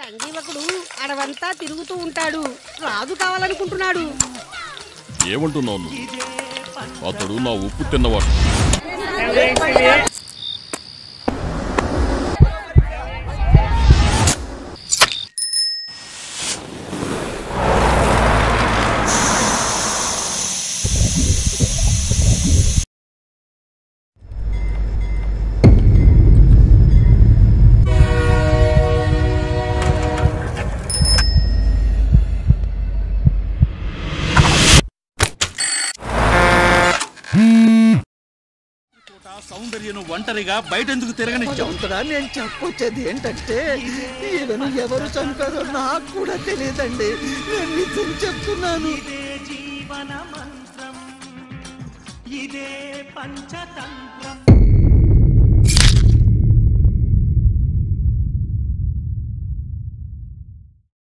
సంజీవకుడు అడవంతా తిరుగుతూ ఉంటాడు, రాజు కావాలనుకుంటున్నాడు. ఏమంటున్నావు? అతడు నా ఉప్పు తిన్నవాడు. సౌందర్యను ఒంటరిగా బయటెందుకు తిరగనిచ్చావుంటరా? నేను చెప్పొచ్చేది ఏంటంటే ఈవెను ఎవరు చంపారో నాకు కూడా తెలియదండి. నేను నిజం చెప్తున్నాను. ఇదే జీవన మంత్రం, ఇదే పంచతంత్రం.